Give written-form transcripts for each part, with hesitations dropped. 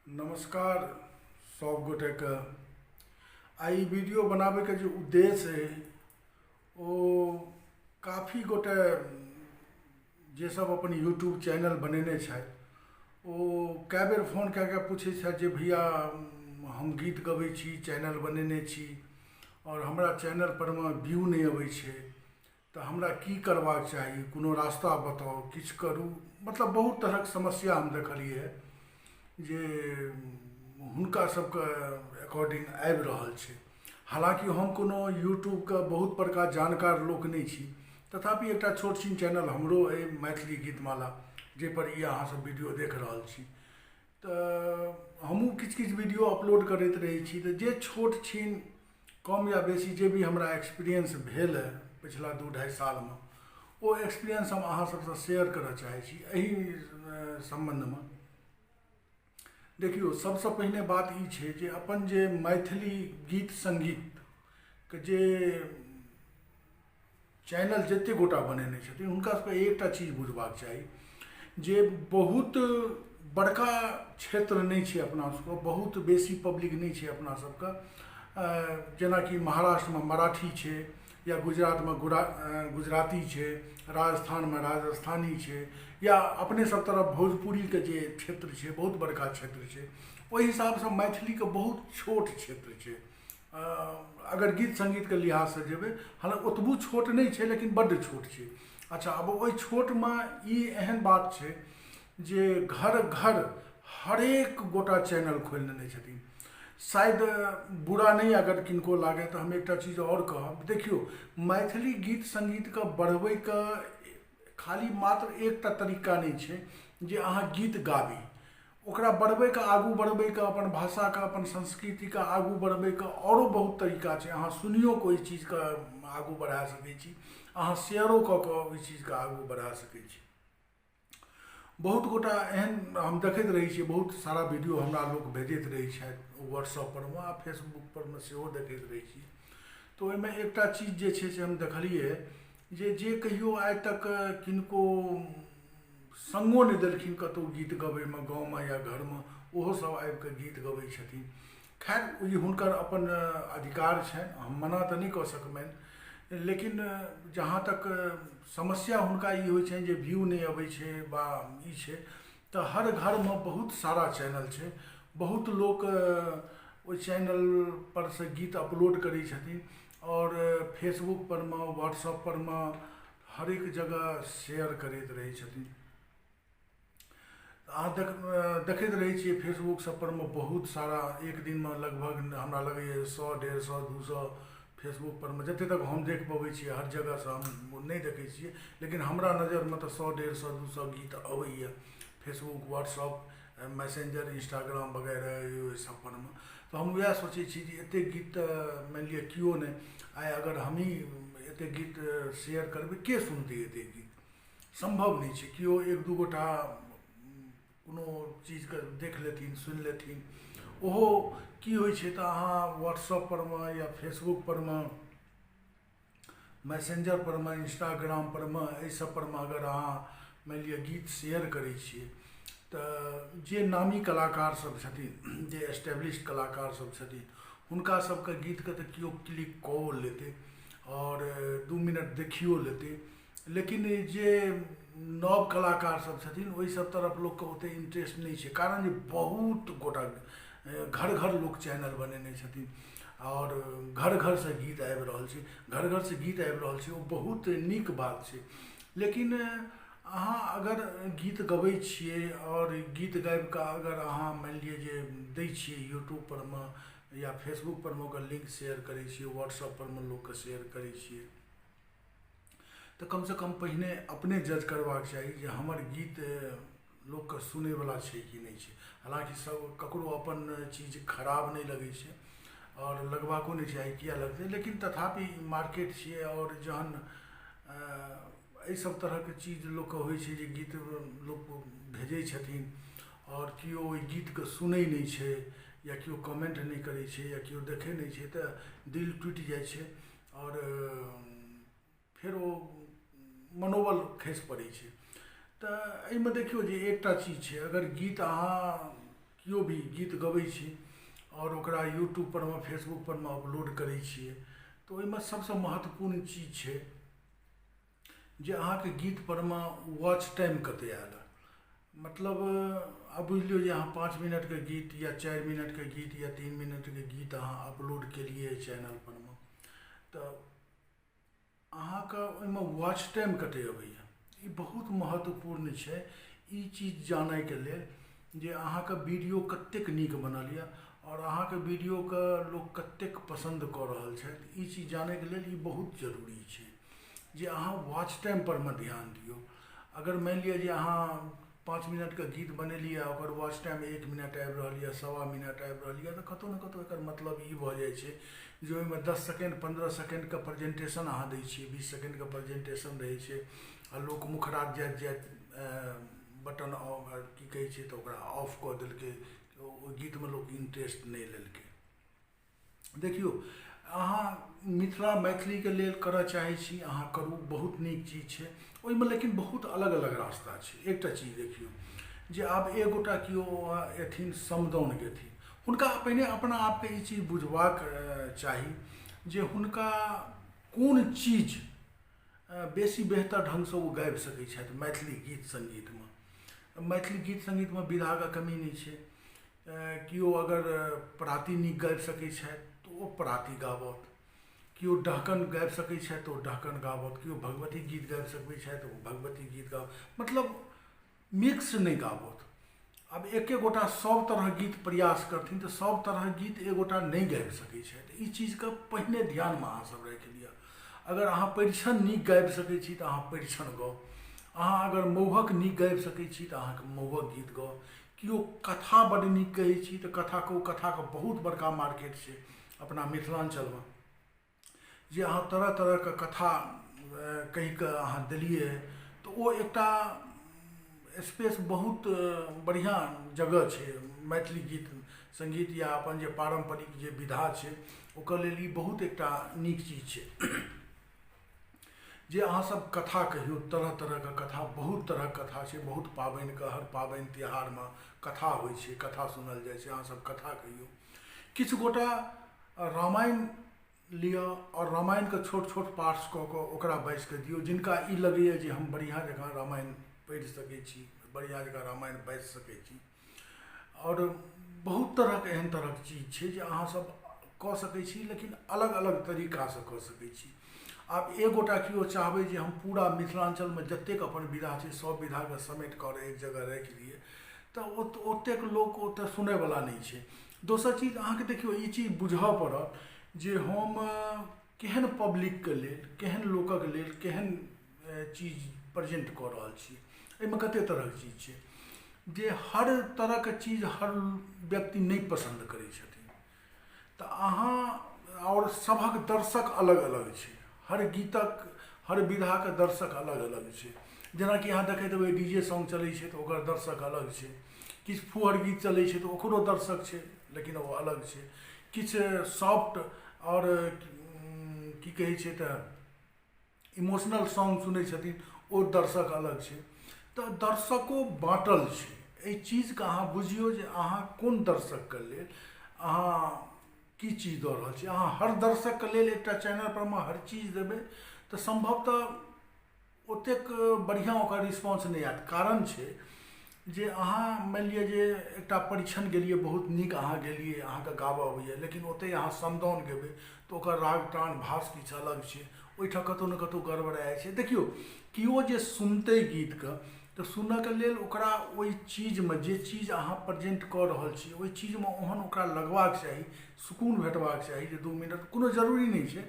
नमस्कार सब गोटे के। आई वीडियो बनाबे के जो उद्देश्य है वो काफ़ी गोटे जे सब अपन यूट्यूब चैनल बनेने छथि वो कए बेर फोन कए के पूछे छथि जे भैया हम गीत गबै छी, चैनल बनेने छी और हमरा चैनल पर में व्यू नहीं अबै छै, तो हमरा की करबाक चाही, कोनो रास्ता बताओ, किछु करू। मतलब बहुत तरहक समस्या हम देखलिए है जे हुनका सबके अकॉर्डिंग आबि रहल छै। हालांकि हम कोनो यूट्यूब के बहुत बड़का जानकार लोक नहीं छी, तथापि एक छोट छीन चैनल हमरो है मैथिली गीतमाला, जे पर ई अहाँ सब वीडियो देख रहल छी। तो हमहूँ किछु किछु वीडियो अपलोड करैत रहै छी। तो जे छोट छीन कम या बेसी जे भी हमरा एक्सपीरियंस भेल है पिछला 2-2.5 साल में, वो एक्सपीरियंस हम अहाँ सबसे शेयर करऽ चाहै छी। एही संबंध में देखियो, सबसे पहिने बात ई छै जे अपन जे मैथिली गीत संगीत के जे चैनल जते गोटा बनेने छथिन हुनका सबके एकटा चीज बुझबाक चाही जे बहुत बड़का क्षेत्र नहीं छै अपना सबके, बहुत बेसी पब्लिक नहीं छै अपना सबके। जेना कि महाराष्ट्र में मराठी छै, या गुजरात में गुजराती छै, राजस्थान में राजस्थानी छै, या अपने सब तरफ भोजपुरी के जे क्षेत्र छै बहुत बड़का क्षेत्र छै। ओहि हिसाब से मैथिली के बहुत छोट क्षेत्र छै। अगर गीत संगीत के लिहाज से जेबै, हालांकि ओतबू छोट नहीं छै लेकिन बड्ड छोट छै। अच्छा, अब ओहि छोट में ई एहन बात छै जे घर घर हरेक गोटा चैनल खोलि लेने छथिन। शायद बुरा नहीं अगर किनको लागे तो हम एक चीज़ और कहब। देखियो, मैथिली गीत संगीत के बढ़बै के खाली मात्र एकटा तरीका नहीं छै जे अहाँ गीत गाबी। ओकरा बढ़बै के, आगू बढ़बै के, अपन भाषा के, अपन संस्कृति के आगू बढ़बै के औरो बहुत तरीका छै। अहाँ सुनियो के ओहि चीज के आगू बढ़ा सकै छी, अहाँ शेयरो कऽ के ओहि चीज के आगू बढ़ा सकै छी। बहुत गोटा एहन हम देखैत रही छी, बहुत सारा वीडियो हमरा लोग भेजैत रही छथि व्हाट्सएप पर में आ फेसबुक पर में सेहो देखैत रही छी। तो ओहिमे एकटा चीज जे छै से हम देखलिए जे कहियो आइ तक किनको संगो नहीं देलखिन कतौ गीत गबै में, गाँव में या घर में, ओहो सब आबि के गीत गबै छथिन। खैर, ई हुनकर अपन अधिकार छनि, हम मना तऽ नहीं कऽ सकबनि। लेकिन जहाँ तक समस्या हुनका ई होइ छनि जे व्यू नहीं अबै छै बा ई छै, तऽ हर घर में बहुत सारा चैनल छै, बहुत लोग ओहि चैनल पर से गीत अपलोड करै छथिन और फेसबुक पर में, व्हाट्सएप पर में हर एक जगह शेयर करैत रहै छथिन। अहाँ देखैत रहै छियै फेसबुक सब पर में बहुत सारा, एक दिन में लगभग हमरा लगैए 100, 150, 200 फेसबुक पर में, जते तक हम देख पबै छियै, हर जगह से हम नहीं देखै छियै लेकिन हमरा नज़र में तो 100, 150, 200 गीत अबैए फेसबुक, व्हाट्सएप, मैसेंजर, इंस्टाग्राम वगैरह सब पर में। तो हम वएह सोचै छी जे एते गीत मान लिअ किओ नहीं, आइ अगर हम ही एते गीत शेयर करबै, के सुनतै एते गीत? संभव नहीं छै। किओ एक दू गोटा कोनो चीज के देख लेथिन, सुनि लेथिन। ओहो की होइ छै तऽ अहाँ व्हाट्सएप पर में या फेसबुक पर में, मैसेंजर पर में, इंस्टाग्राम पर में, एहि सब पर में अगर अहाँ मान लिअ गीत शेयर करै छियै तऽ जे नामी कलाकार सब छथिन, जे एस्टेब्लिश्ड कलाकार सब छथिन, हुनका सबके गीत के तऽ केओ क्लिक कऽ लेतै और 2 मिनट देखियो लेतै। लेकिन जे नव कलाकार सब छथिन ओहि सब तरफ लोग के ओते इंटरेस्ट नहीं छै, कारण जे बहुत गोटा घर घर लोग चैनल बनेने छथिन और घर घर से गीत आबि रहल छै, घर घर से गीत आबि रहल छै, वो बहुत नीक बात छै। लेकिन अहाँ अगर गीत गबै छियै और गीत गाबि कऽ अगर अहाँ मान लिअ जे दै छियै यूट्यूब पर में या फेसबुक पर में, ओकर लिंक शेयर करै छियै, व्हाट्सएप पर में लोग के शेयर करै छियै, तो कम से कम पहिने अपने जज करबाक चाही जे हमर गीत लोग के सुनै वाला छै कि नहीं छै। हालांकि सब ककरो अपन चीज खराब नहीं लगे छै और लगबाको नहीं चाही, किया लगतै, लेकिन तथापि मार्केट छियै और जहन एहि सब तरह के चीज लोग के होइ छै जे गीत लोग भेजै छथिन और केओ ओहि गीत के सुनै नहीं छै या केओ कमेंट नहीं करै छै या केओ देखै नहीं छै, तऽ दिल टूटि जाइ छै और फिर वो मनोबल खसि पड़ै छै। तऽ एहिमे देखियौ जे एकटा चीज छै, अगर गीत अहाँ केओ भी गीत गबै छी और ओकरा यूट्यूब पर में फेसबुक पर में अपलोड करै छियै तो ओहिमे सबसे महत्वपूर्ण चीज छै जे अहाँके गीत पर में वॉच टाइम कते आयल। मतलब अब बुझ लियौ जे अहाँ 5 मिनट के गीत या 4 मिनट के गीत या 3 मिनट के गीत अहाँ अपलोड केलिए चैनल पर में तो अहाँके ओहिमे वॉच टाइम कते अबैया। ई बहुत महत्वपूर्ण छै ई चीज जानै के लेल जे अहाँके वीडियो कतेक नीक बनल यऽ और अहाँके वीडियो के लोग कतेक पसंद कऽ रहल छथि। ई चीज जानै के लेल ई बहुत जरूरी छै जे अहाँ वॉच टाइम पर में ध्यान दियौ। अगर मान लिअ जे अहाँ 5 मिनट के गीत बनेलिए और वॉच टाइम 1 मिनट आबि रहल यऽ, 1.25 मिनट आबि रहल यऽ, तो कतौ न कतौ एकर मतलब ई भऽ जाइ छै जे ओहिमे 10 सेकेंड 15 सेकेंड के प्रेजेंटेशन अहाँ दै छियै, 20 सेकेंड के प्रेजेंटेशन रहै छै आ लोक मुखराज जाइत जाइत बटन की कहै छै तो ओकरा ऑफ कऽ देलकै, ओ गीत में लोक इंटरेस्ट नहीं लेलकै। देखियो अहाँ मिथिला मैथिली के लेल करऽ चाहै छी अहाँ करू, बहुत नीक चीज छै ओहिमे, लेकिन बहुत अलग अलग रास्ता छै। एकटा चीज देखियो जे आब एक गोटा केओ एथिन समदाउन गेथिन, हुनका पहिने अपना आपके ई चीज बुझबाक चाही जे हुनका कोन चीज बेसी बेहतर ढंग से वो गाबि सकै छथि मैथिली गीत संगीत में। मैथिली गीत संगीत में विधा के कमी नहीं छै। केओ अगर पराती नीक गाबि सकै छथि तो ओ पराती गाबत, केओ डहकन गाबि सकै छथि तो डहकन गाबत, केओ भगवती गीत गाबि सकै छथि तो भगवती गीत गाबत, मतलब मिक्स नहीं गाबत। अब एक गोटा सब तरह गीत प्रयास करथिन तो सब तरह गीत एक गोटा नहीं गाबि सकै छथि। ई चीज के पहिने ध्यान में अहाँ सब राखि लिअ। अगर अहाँ परिछन नीक गाबि सकै छी तो अहाँ परिछन गाउ, अहाँ अगर मौहक नीक गाबि सकै छी तो अहाँके मौहक गीत गाउ, केओ कथा बड़ नीक कहै छी तो कथा के बहुत बड़का मार्केट छै अपना मिथिलांचल में, जे अहाँ तरह तरह के कथा कहि के अहाँ देलिए तो ओ एकटा स्पेस बहुत बढ़िया जगह छै। मैथिली गीत संगीत या अपन जे पारंपरिक जे विधा छै ओकर लेल ई बहुत एकटा नीक चीज छै जे अहाँ सब कथा कहियो, तरह तरह के कथा, बहुत तरह के कथा छै, बहुत पाबनि के, हर पाबनि त्योहार में कथा होइ छै, कथा सुनल जाइ छै, अहाँ सब कथा कहियो। किछु गोटा रामायण लिअ और रामायण के छोट छोट पार्ट्स कऽ कऽ ओकरा बाइज के दियौ, जिनका ई लगैया जे हम बढ़िया जगह रामायण पढ़ि सकै छी, बढ़िया जगह रामायण बाइज सकै छी। और बहुत तरह के एहन तरह के चीज छै जे अहाँ सब कऽ सकै छी, लेकिन अलग अलग तरीका से कऽ सकै छी। आब एक गोटा केओ चाहबै जे हम पूरा मिथिलांचल में जतेक अपन विधा छै सब विधा के समेट कर एक जगह राखि दिए तो ओतेक लोक ओतऽ सुनै वाला नहीं छै। दोसर चीज अहाँके देखियो ई चीज बुझऽ पड़त जे हम केहन पब्लिक के लेल, केहन लोकक लेल केहन चीज प्रेजेंट कऽ रहल छी। एहिमे कते तरह के चीज छै जे हर तरह के चीज हर व्यक्ति नहीं पसंद करै छथिन। तो अहाँ और सबक दर्शक अलग अलग छै, हर गीतक हर विधा के दर्शक अलग अलग छै। जेना कि अहाँ देखैत हेबै डीजे सॉन्ग चलै छै तो ओकर दर्शक अलग छै, किछु फुहर गीत चलै छै तो ओकरो दर्शक छै लेकिन वो अलग छै, किछु सॉफ्ट और की कहै छै तऽ इमोशनल सॉन्ग सुनै छथिन ओ दर्शक अलग छै। तो दर्शको बाँटल छै। एहि चीज के अहाँ बुझियौ जे अहाँ कोन दर्शक के लेल अहाँ की चीज दऽ रहल छी। अहाँ हर दर्शक के लेल एकटा चैनल पर में हर चीज देबै तो संभवतः ओतेक बढ़िया ओकर रिस्पॉन्स नहीं आयत। कारण छै जे अहाँ मान लिअ जे एकटा परीक्षण गेलिए, बहुत नीक अहाँ गेलिए, अहाँके गाबऽ अबैया, लेकिन ओतहि अहाँ समदाउन गेबै तो ओकर राग तान भास किछु अलग छै, ओहिठाम कतौ न कतौ गड़बड़ा जाइ छै। देखियो केओ जे सुनतै गीत के तो सुनऽ के लेल ओकरा ओहि चीज में जे चीज अहाँ प्रेजेंट कऽ रहल छी ओहि चीज में ओहन ओकरा लगबाक चाही, सुकून भेटबाक चाही जे 2 मिनट कोनो जरूरी नहीं छै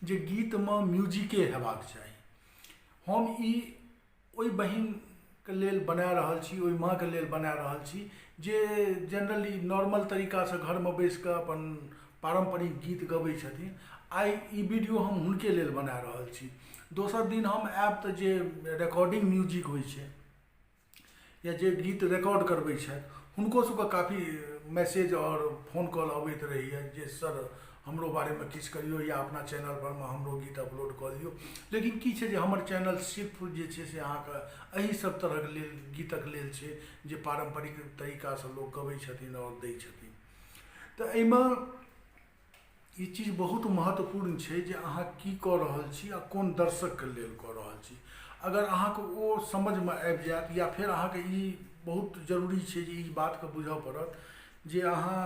जे गीत में म्यूजिके हेबाक चाही। हम ई ओहि बहिन के लेल बना रहल छी, ओहि माँ के लेल बना रहल छी जे जनरली नॉर्मल तरीका से घर में बैस के अपन पारंपरिक गीत गबै छथिन। आइ ई वीडियो हम हुनके लेल बना रहल छी। दोसर दिन हम आयब तऽ जे रिकॉर्डिंग म्यूजिक होइ छै या जे गीत रिकॉर्ड करबै छथि हुनको सबके काफ़ी मैसेज और फोन कॉल अबैत रहैए जे सर हमरो बारेमे किछु करियौ या अपना चैनल परमे हमरो गीत अपलोड कऽ दियौ। लेकिन की छै जे हमर चैनल सिर्फ जे छै से अहाँके एही सब तरहक लेल गीतक लेल छै जे पारम्परिक तरीकासँ लोक गबै छथिन आओर दै छथिन। तऽ एहिमे ई चीज बहुत महत्वपूर्ण छै जे अहाँ की कऽ रहल छी आ कोन दर्शकके लेल कऽ रहल छी। अगर अहाँके ओ समझमे आबि जायत, या फेर अहाँके ई बहुत जरूरी छै जे ई बातके बुझऽ पड़त जे अहाँ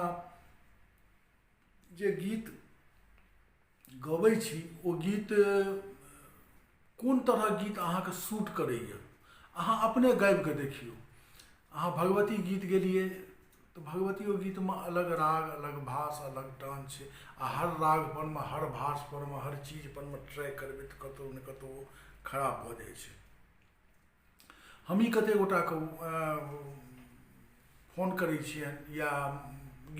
जे गीत गबै छी ओ गीत कोन तरहक गीत अहाँके सूट करैए। अहाँ अपने गाबि कऽ देखियौ। अहाँ भगवती गीत गेलिए तऽ भगवतियो गीतमे अलग राग, अलग भाष, अलग टान छै, आ हर राग परमे, हर भाष परमे, हर चीज परमे ट्राई करबै तऽ कतहु ने कतहु खराब भऽ जाइ छै। हमही कते गोटाके फोन करै छियनि या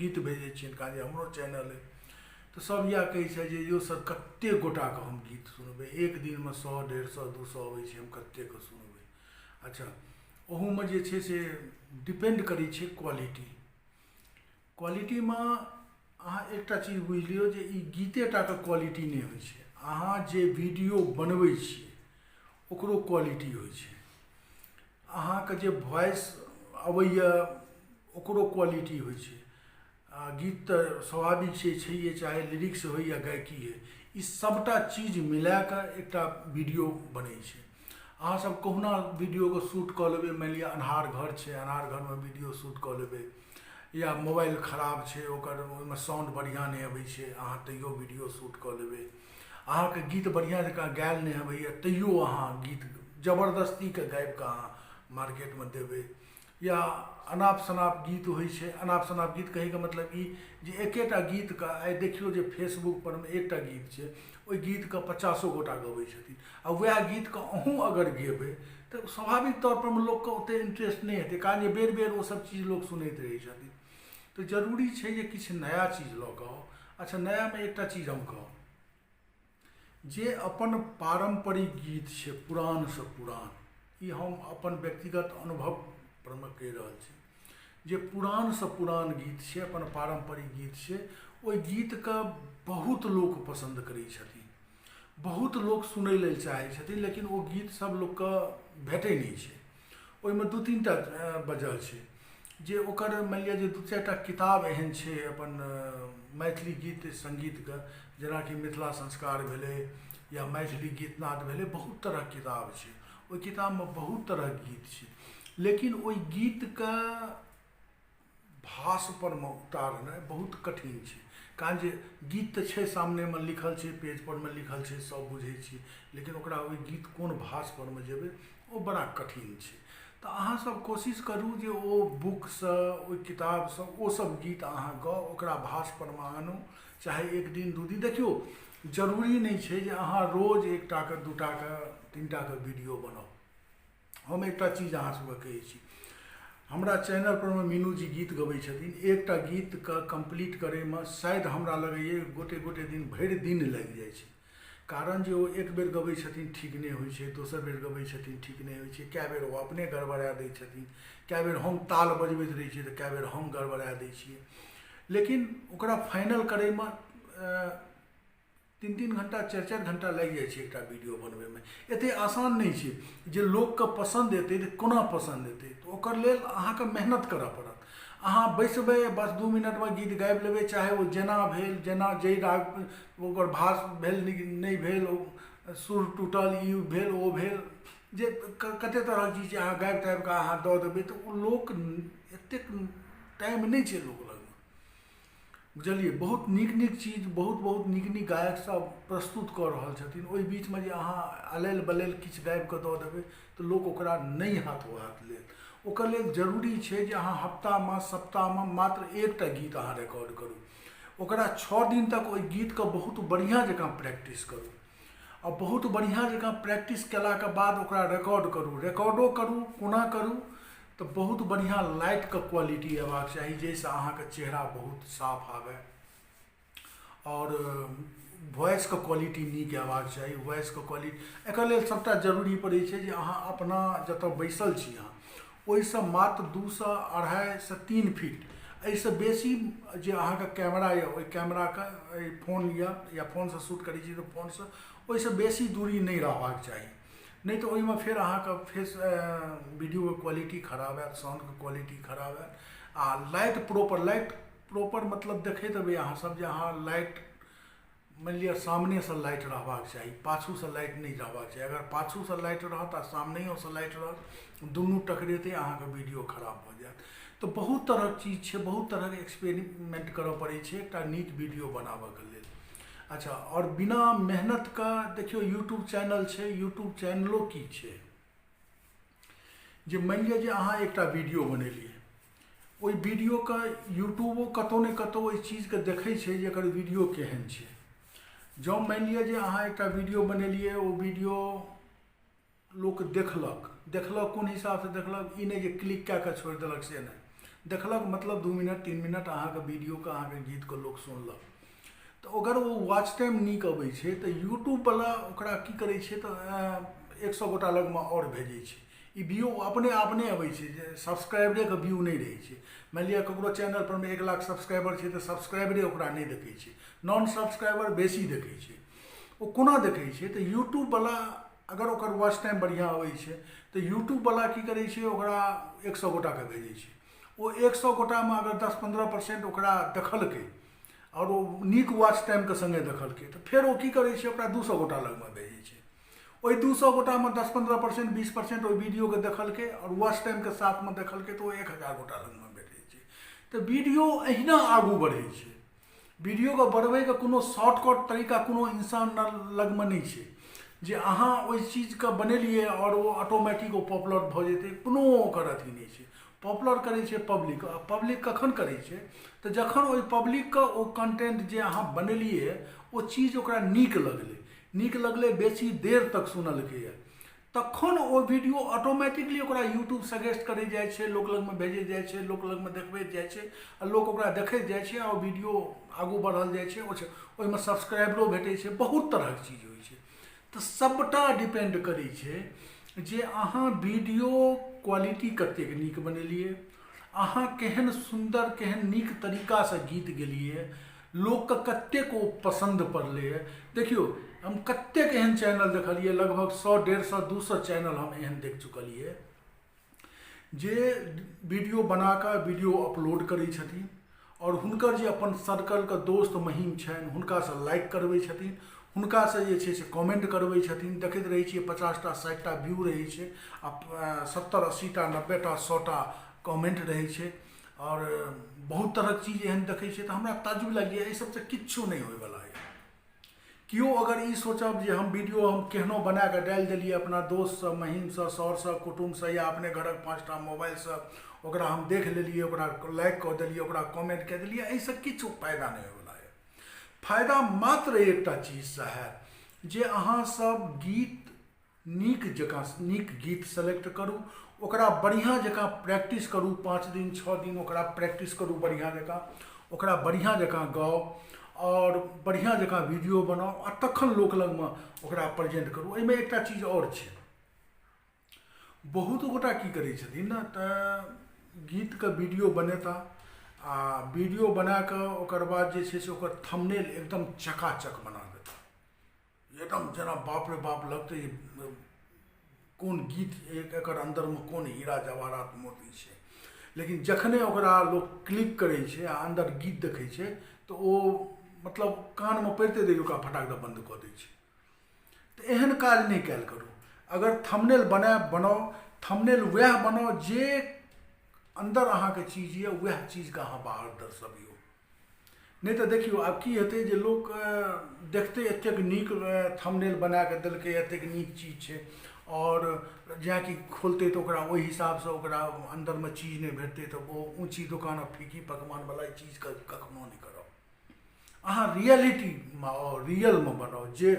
गीत भेजै छियनि कहाँ जे हमरो चैनल अइ, तऽ सब इएह कहै छै जे यौ सर कतेक गोटाके हम गीत सुनबै, एक दिनमे 100, 150, 200 अबै छै, हम कतेकके सुनबै। अच्छा, ओहूमे जे छै से डिपेंड करै छै क्वालिटी। क्वालिटीमे अहाँ एकटा चीज बुझि लियौ जे ई गीतेटाके क्वालिटी नहि होइ छै, अहाँ जे वीडियो बनबै छियै ओकरो क्वालिटी होइ छै। अहाँके जे वॉइस अबैए ओकरो क्वालिटी होइ छै। गीत तऽ स्वाभाविक छैहे, चाहे लिरिक्स होइ या गायकी होइ, ई सबटा चीज मिला कऽ एकटा वीडियो बनै छै। अहाँ सब कहुना वीडियोके शूट कऽ लेबै, मानि लिअ अन्हार घर छै, अन्हार घरमे वीडियो शूट कऽ लेबै, या मोबाइल खराब छै ओकर ओहिमे साउंड बढ़िआँ नहि अबै छै, अहाँ तैयो वीडियो शूट कऽ लेबै। अहाँके गीत बढ़िआँ जकाँ गायल नहि अबैए तैयो अहाँ गीत जबरदस्तीके गाबि कऽ अहाँ मार्केटमे देबै। या अनाप शनाप गीत होइ छै। अनाप शनाप गीत कहैके मतलब ई जे एकेटा गीतके आइ देखियौ जे फेसबुक परमे एकटा गीत छै, ओहि गीतके 50 गोटा गबै छथिन, आ वएह गीतके अहूँ अगर गेबै तऽ स्वाभाविक तौर पर लोकके ओतेक इंटरेस्ट नहि हेतै, कारण जे बेर बेर ओ सब चीज लोक सुनैत रहै छथिन। तऽ जरूरी छै जे किछु नया चीज लऽ कऽ आउ। अच्छा, नयामे एकटा चीज हम कहब, जे अपन पारम्परिक गीत छै पुरानसँ पुरान, ई हम अपन व्यक्तिगत अनुभव परमे कहि रहल छी, जे पुरानसँ पुरान गीत छै, अपन पारम्परिक गीत छै, ओहि गीतके बहुत लोक पसन्द करै छथिन, बहुत लोक सुनै लेल चाहै छथिन, लेकिन ओ गीत सब लोकके भेटै नहि छै। ओहिमे 2-3 टा वजह छै जे ओकर मानि लिअ जे 2-4 टा किताब एहन छै अपन मैथिली गीत संगीतके, जेनाकि मिथिला संस्कार भेलै या मैथिली गीतनाद भेलै, बहुत तरहके किताब छै, ओहि किताबमे बहुत तरहके गीत छै, लेकिन ओहि गीतके भाष परमे उतारनाइ बहुत कठिन छै। कारण जे गीत तऽ छै सामनेमे लिखल छै, पेज परमे लिखल छै, सब बुझै छी, लेकिन ओकरा ओहि गीत कोन भाष परमे जेबै ओ बड़ा कठिन छै। तऽ अहाँ सब कोशिश करू जे ओ बुकसँ, ओहि किताबसँ ओ सब गीत अहाँ गाउ, ओकरा भाष परमे आनू, चाहे 1 दिन 2 दिन। देखियौ, जरूरी नहीं छै जे अहाँ रोज 1टाके 2टाके 3टाके वीडियो बनाउ। हम एकटा चीज अहाँ सबके कहै छी, हमरा चैनल परमे मीनू जी गीत गबै छथिन, एकटा गीतके कंप्लीट करैमे शायद हमरा लगैए गोटे दिन, भरि दिन लागि जाइ छै। कारण जे ओ एक बेर गबै छथिन ठीक नहि होइ छै, दोसर बेर गबै छथिन ठीक नहि होइ छै, कए बेर ओ अपने गड़बड़ा दै छथिन, कए बेर हम ताल बजबैत रहै छियै तऽ कए बेर हम गड़बड़ा दै छियै। लेकिन ओकरा फाइनल करैमे 3-3 घंटा 4-4 घंटा लागि जाइ छै एकटा वीडियो बनबैमे। एतेक आसान नहि छै जे लोकके पसन्द एतै तऽ कोना पसन्द एतै, तऽ ओकर लेल अहाँके मेहनत करऽ पड़त। अहाँ बैसबै बस 2 मिनटमे गीत गाबि लेबै, चाहे ओ जेना भेल, जेना जाहि राग ओकर भाष भेल नहि भेल, सुर टूटल, ई भेल ओ भेल, जे कतेक तरहक चीज अहाँ गाबि ताबि कऽ अहाँ दऽ देबै तऽ ओ लोक एतेक टाइम नहि छै लोक लगमे, बुझलिए। बहुत नीक चीज, बहुत नीक गायक सब प्रस्तुत कऽ रहल छथिन, ओहि बीचमे जे अहाँ अलेल बलेल किछु गाबि कऽ दऽ देबै तऽ लोक ओकरा नहि हाथ लेत। ओकर लेल जरूरी छै जे अहाँ हफ्तामे सप्ताहमे मात्र 1टा गीत अहाँ रिकॉर्ड करू, ओकरा 6 दिन तक ओहि गीतके बहुत बढ़िआँ जकाँ प्रैक्टिस करू, आ बहुत बढ़िआँ जकाँ प्रैक्टिस केलाके बाद ओकरा रिकॉर्ड करू। रिकॉर्डो करू, कोना करू तऽ बहुत बढ़िआँ लाइटके क्वालिटी अयबाक चाही, जाहिसँ अहाँके चेहरा बहुत साफ आबै, और वॉइसके क्वालिटी नीक अयबाक चाही। वॉइसके क्वालिटी एकर लेल सबटा जरूरी पड़ै छै जे अहाँ अपना जतऽ बैसल छी अहाँ ओहिसँ मात्र 2 से 2.5 से 3 फीट एहिसँ बेसी जे अहाँके कैमरा या ओहि कैमराके फोन या फोनसँ शूट करै छी तऽ फोनसँ ओहिसँ बेसी दूरी नहि रहबाक चाही, नहीं तो ओहिमे फेर अहाँके फेस वीडियोके क्वालिटी खराब हैत, साउंडके क्वालिटी खराब हैत। आ लाइट प्रॉपर मतलब देखैत हेबै अहाँ सब जे अहाँ लाइट मानि लिअ सामनेसँ लाइट रहबाक चाही, पाछूसँ लाइट नहि रहबाक चाही। अगर पाछूसँ लाइट रहत आ सामनेओसँ लाइट रहत, दुनू टकरेतै अहाँके वीडियो खराब भऽ जायत। तऽ बहुत तरहक चीज छै, बहुत तरहक एक्सपेरिमेंट करऽ पड़ै छै एकटा नीक वीडियो बनाबऽके लेल। अच्छा, और बिना मेहनतके देखियौ यूट्यूब चैनल छै, यूट्यूब चैनलो की छै जे मानि लिअ जे अहाँ एकटा वीडियो बनेलियै, ओहि वीडियोके यूट्यूबो कतहु ने कतहु ओहि चीजके देखै छै जे एकर वीडियो केहन छै। जँ मानि लिअ जे अहाँ एकटा वीडियो बनेलियै, ओ वीडियो लोक देखलक कोन हिसाबसँ देखलक, ई नहि जे क्लिक कए कऽ छोड़ि देलक से नहि, देखलक मतलब 2 मिनट 3 मिनट अहाँके वीडियोके अहाँके गीतके लोक सुनलक। तऽ अगर ओ वॉच टाइम नीक अबै छै तऽ यूट्यूबवला ओकरा की करै छै तऽ 100 गोटा लगमे आओर भेजै छै। ई व्यू अपने आप नहि अबै छै, जे सब्सक्राइबरेके व्यू नहि रहै छै। मानि लिअ ककरो चैनल परमे 1 लाख सब्सक्राइबर छै तऽ सब्सक्राइबरे ओकरा नहि देखै छै, नॉन सब्सक्राइबर बेसी देखै छै। ओ कोना देखै छै तऽ यूट्यूबवला अगर ओकर वॉच टाइम बढ़िआँ अबै छै तऽ यूट्यूबवला की करै छै, ओकरा 100 गोटाके भेजै छै। ओ 100 गोटामे अगर 10-15% ओकरा देखलकै और ओ नीक वॉच टाइमके संगे देखलकै तऽ फेर ओ की करै छै, ओकरा 200 गोटा लगमे भेजै छै। ओहि 200 गोटामे 10-15% 20% ओहि वीडियोके देखलकै और वॉच टाइमके साथमे देखलकै तऽ ओ 1000 गोटा लगमे भेटै छै। तऽ वीडियो अहिना आगू बढ़ै छै। वीडियोके बढ़बैके कोनो शॉर्टकट तरीका कोनो इंसान लगमे नहि छै जे अहाँ ओहि चीजके बनेलिए और ओ ऑटोमेटिक ओ पॉपुलर भऽ जेतै, कोनो ओकर अथी नहि छै। पॉपुलर करै छै पब्लिक, आ पब्लिक कखन करै छै तऽ जखन ओहि पब्लिकके ओ कंटेंट जे अहाँ बनेलिए ओ चीज ओकरा नीक लगलै बेसी देर तक सुनलकैए, तखन ओ वीडियो ऑटोमेटिकली ओकरा यूट्यूब सजेस्ट करै जाइ छै, लोक लगमे भेजै जाइ छै, लोक लगमे देखबैत जाइ छै, आ लोक ओकरा देखैत जाइ छै, आ ओ वीडियो आगू बढ़ल जाइ छै, ओहिमे सब्सक्राइबरो भेटै छै, बहुत तरहक चीज होइ छै। तऽ सबटा डिपेंड करै छै जे अहाँ वीडियो क्वालिटी कतेक नीक बनेलिए, अहाँ केहन सुंदर केहन नीक तरीकासँ गीत गेलिए, लोकके कतेक ओ पसंद पड़लै। देखियौ हम कतेक एहन चैनल देखलिए, लगभग 100, 150, 200 चैनल हम एहन देख चुकलिए जे वीडियो बनाकऽ वीडियो अपलोड करै छथिन और हुनकर जे अपन सर्कलके दोस्त महीम छनि हुनकासँ लाइक करबै छथिन, हुनकासँ जे छै से कमेंट करबै छथिन। देखैत रहै छियै 50टा 60टा व्यू रहै छै आ 70, 80टा 90टा 100टा कमेंट रहै छै। और बहुत तरहक चीज एहन देखै छियै तऽ हमरा ताजुब लागि जाइए, एहि सबसँ किच्छो नहि होइवला है। केओ अगर ई सोचब जे हम वीडियो हम केहनो बना कऽ डालि देलिए अपना दोस्तसँ महीमसँ सरसँ कुटुम्बसँ या अपने घरक 5टा मोबाइलसँ, ओकरा हम देख लेलिए, ओकरा लाइक कऽ देलिए, ओकरा कमेंट कऽ देलिए, एहिसँ किछु फायदा नहि होइवला है। फायदा मात्र एकटा चीजसँ हैत जे अहाँ सब गीत नीक जकाँ नीक गीत सेलेक्ट करू, ओकरा बढ़िआँ जकाँ प्रैक्टिस करू, 5 दिन 6 दिन ओकरा प्रैक्टिस करू बढ़िआँ जकाँ, ओकरा बढ़िआँ जकाँ गाउ और बढ़िआँ जकाँ वीडियो बनाउ आ तखन लोक लगमे ओकरा प्रेजेंट करू। एहिमे एकटा चीज और छै, बहुत गोटा की करै छथिन ने तऽ गीतके वीडियो बनेता आ वीडियो बना कऽ ओकर बाद जे छै से ओकर थंबनेल एकदम चकाचक बना देता, एकदम जेना बाप रे बाप लगतै कोन गीत एकर अन्दरमे कोन हीरा जवाहरात मोती छै। लेकिन जखने ओकरा लोक क्लिक करै छै आ अन्दर गीत देखै छै तऽ ओ मतलब कानमे पड़िते देरी ओकरा फटाक दऽ बन्द कऽ दै छै। तऽ एहन काज नहि कयल करू। अगर थंबनेल बनाउ, थंबनेल वएह बनाउ जे अंदर अहाँके चीज यऽ वएह चीजके अहाँ बाहर दर्शाबियौ। नहीं तो देखियो आब की हेतै जे लोक देखते एतेक नीक थंबनेल बना कऽ देलकै, एतेक नीक चीज छै और जहाँ कि खोलतै तऽ ओकरा ओहि हिसाबसँ ओकरा अन्दरमे चीज नहि भेटतै तऽ ओ ऊँची दुकान फीकी पकवानवला चीजके कखनो नहि करब। अहाँ रियलिटीमे आउ, रियलमे बनाउ, जे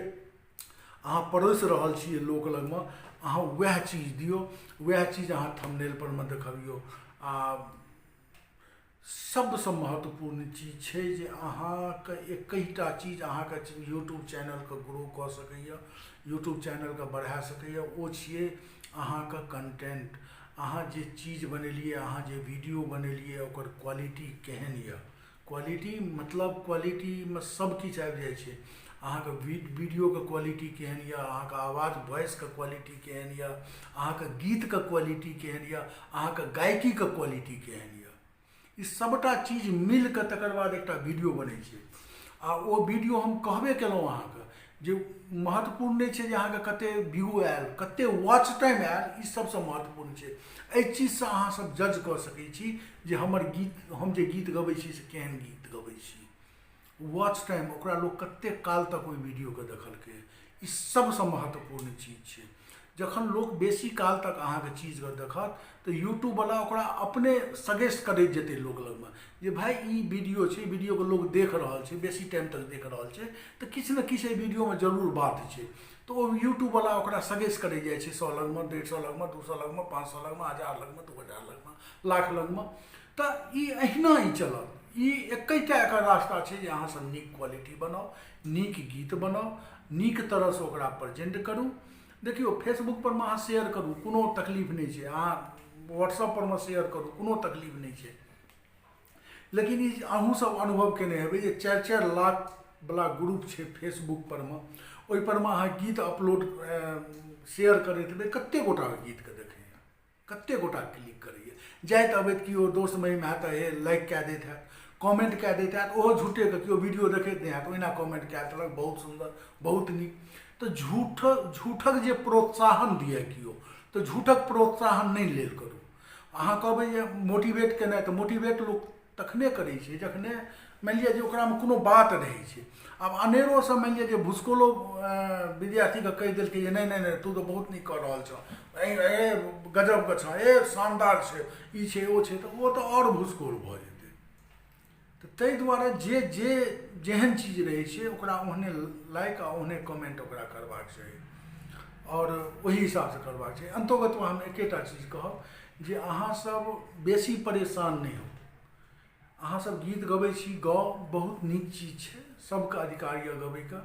अहाँ परोसि रहल छियै लोक लगमे अहाँ वएह चीज दियौ, वएह चीज अहाँ थंबनेल परमे देखबियौ। आ सबसँ महत्वपूर्ण चीज छै जे अहाँके एकहिटा चीज अहाँके यूट्यूब चैनलके ग्रो कऽ सकैए, यूट्यूब चैनलके बढ़ा सकैए, ओ छियै अहाँके कंटेंट। अहाँ जे चीज बनेलिए, अहाँ जे वीडियो बनेलिए ओकर क्वालिटी केहन यऽ। क्वालिटी मतलब क्वालिटीमे सब किछु आबि जाइ छै। अहाँके वीडियोके क्वालिटी केहन यऽ, अहाँके आवाज वॉइसके क्वालिटी केहन यऽ, अहाँके गीतके क्वालिटी केहन यऽ, अहाँके गायकीके क्वालिटी केहन यऽ। ई सबटा चीज मिलके तकर बाद एकटा वीडियो बनै छै। आ ओ वीडियो हम कहबे केलहुँ अहाँके जे महत्वपूर्ण नहीं छै जे अहाँके कते व्यू आयल, कते वॉच टाइम आयल, ई सबसँ महत्वपूर्ण छै। एहि चीजसँ अहाँ सब जज कऽ सकै छी जे हमर गीत, हम जे गीत गबै छी से केहन गीत गबै छी। वॉच टाइम, ओकरा लोग कते काल तक ओहि वीडियोके देखलकै, ई सबसँ महत्वपूर्ण चीज छै। जखन लोग बेसी काल तक अहाँके चीजके देखत तऽ यूट्यूबवला ओकरा अपने सजेस्ट करैत जेतै लोक लगमे जे भाई ई वीडियो छै, वीडियोके लोग देख रहल छै, बेसी टाइम तक देख रहल छै तऽ किछु ने किछु एहि वीडियोमे जरूर बात छै। तऽ ओ यूट्यूबवला ओकरा सजेस्ट करैत जाइ छै 100 लगमे, 150 लगमे, 200 लगमे, 500 लगमे, 1000 लगमे, 2000 लगमे, लाख लगमे। तऽ ई अहिना ही चलत। ई एकैटा एकर रास्ता छै जे अहाँ सब नीक क्वालिटी बनाउ, नीक गीत बनाउ, नीक तरहसँ ओकरा प्रेजेंट करू। देखियौ फेसबुक पर में अहाँ शेयर करू, कोनो तकलीफ नहीं छै। अहाँ व्हाट्सएप पर में शेयर करू, कोनो तकलीफ नहीं छै। लेकिन ई अहूँ सब अनुभव केने हेबै जे 4-4 लाख वाला ग्रुप छै फेसबुक पर में, ओहि पर में अहाँ गीत अपलोड शेयर करैत हेबै, कते गोटा गीतके देखैए, कते गोटा क्लिक करैए, जाइत अबैत केओ दोस्त महिम हैत हे लाइक कए दैत हैत, कमेंट कए दैत हैत, ओहो झूठेके केओ वीडियो देखैत नहीं हैत ओहिना कमेंट कए देलक बहुत सुंदर, बहुत नीक। तो झूठक जे प्रोत्साहन दिए केओ, तो झूठक प्रोत्साहन नहीं लेल करू। अहाँ कहबै जे मोटिवेट केनाइ, तऽ मोटिवेट लोक तखने करै छै जखने मानि लिअ जे ओकरामे कोनो बात रहै छै। आब अनेरोसँ मानि लिअ जे भूसकोलो विद्यार्थीके कहि देलकै जे नहीं तू तो बहुत नीक कऽ रहल छऽ, गजबके छऽ, शानदार छै, ई छै ओ छै, तऽ ओ तऽ आओर भूसकोल भऽ जेतै। तऽ ताहि दुआरे जे जेहन चीज रहै छै ओकरा ओहने लाइक आ ओहने कमेंट ओकरा करबाक चाही और ओही हिसाबसँ करबाक चाही। अंतोगतमे हम एकेटा चीज कहब जे अहाँ सब बेसी परेशान नहीं हो। अहाँ सब गीत गबै छी, गाउ, बहुत नीक चीज छै, सबके अधिकार यऽ गबैके।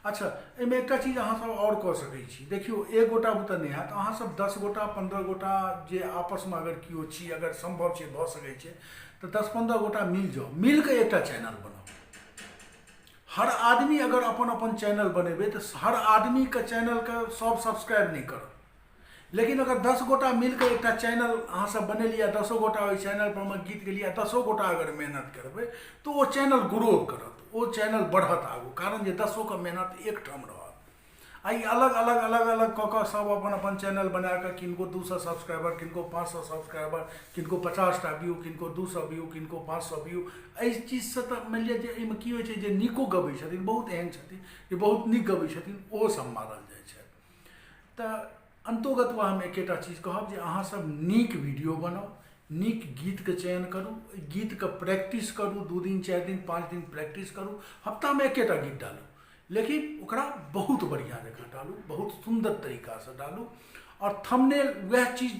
अच्छा, एहिमे एकटा चीज अहाँ सब और कऽ सकै छी। देखियौ एक गोटा बुते नहीं हैत, अहाँ सब 10 गोटा 15 गोटा जे आपसमे अगर केओ छी, अगर संभव छै भऽ सकै छै तो 10-15 गोटा मिल जाओ, मिल के एक चैनल बनाओ। हर आदमी अगर अपन अपन चैनल बनेबे तो हर आदमी के चैनल के सब सब्सक्राइब नहीं करत। लेकिन अगर 10 गोटा मिलकर एक चैनल अहाँ सब बनेलिए, 10 गोटा ओहि चैनल पर में गीत गेलिए, 10 गोटा अगर मेहनत करबै तो वो चैनल ग्रो करत, वो चैनल बढ़त आगू, कारण जे 10 के मेहनत एक ठाम रहत। आई अलग अलग कऽ कऽ सब अपन अपन चैनल बना कऽ, किनको 200 सब्सक्राइबर, किनको 500 सब्सक्राइबर, किनको 50टा व्यू, किनको 200 व्यू, किनको 500 व्यू। एहि चीजसँ तऽ मानि लिअ जे एहिमे की होइ छै जे नीको गबै छथिन, बहुत एहन छथिन जे बहुत नीक गबै छथिन, ओहो सब मारल जाइ छथि। तऽ अंतोगतमे हम एकेटा चीज कहब जे अहाँ सब नीक वीडियो बनाउ, नीक गीतके चयन करू, गीतके प्रैक्टिस करू, 2 दिन 4 दिन 5 दिन प्रैक्टिस करू, हफ्तामे एकेटा गीत डालू, लेकिन ओकरा बहुत बढ़िया जकाँ डालू, बहुत सुंदर तरीकासँ डालू। और थंबनेल वएह चीज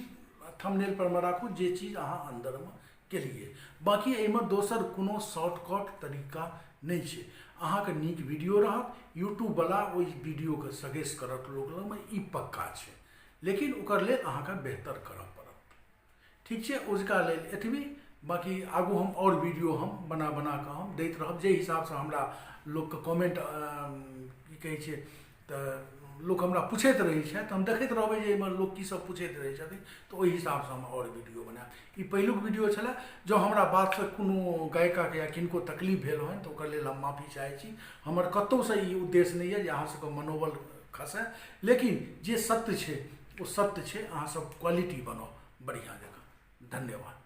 थंबनेल पर में राखू जे चीज अहाँ अंदरमे केलिए। बाकी एहिमे दोसर कोनो शॉर्टकट तरीका नहीं छै। अहाँके नीक वीडियो रहत, यूट्यूबवला ओहि वीडियोके सजेस्ट करत लोक लगमे, ई पक्का छै। लेकिन ओकर लेल अहाँके बेहतर करऽ पड़त। ठीक छै, ओजका लेल एतबी। बाकी आगू हम और वीडियो हम बना कऽ हम दैत रहब, जे हिसाबसँ हमरा लोकके कमेंट की कहै छै तऽ लोक हमरा पूछैत रहै छथि, हम देखैत रहबै जे एहिमे लोक की सब पूछैत रहै छथिन, तऽ ओहि हिसाबसँ हम और वीडियो बनाएब। ई पहिलुक वीडियो छलै। जँ हमरा बातसँ कोनो गायिकाके या किनको तकलीफ भेल होइन तऽ ओकर लेल हम माफी चाहै छी। हमर कतहुसँ ई उद्देश्य नहीं है जे अहाँ सबके मनोबल खसै, लेकिन जे सत्य छै वो सत्य छै। अहाँ सब क्वालिटी बनाओ बढ़िया जकाँ। धन्यवाद।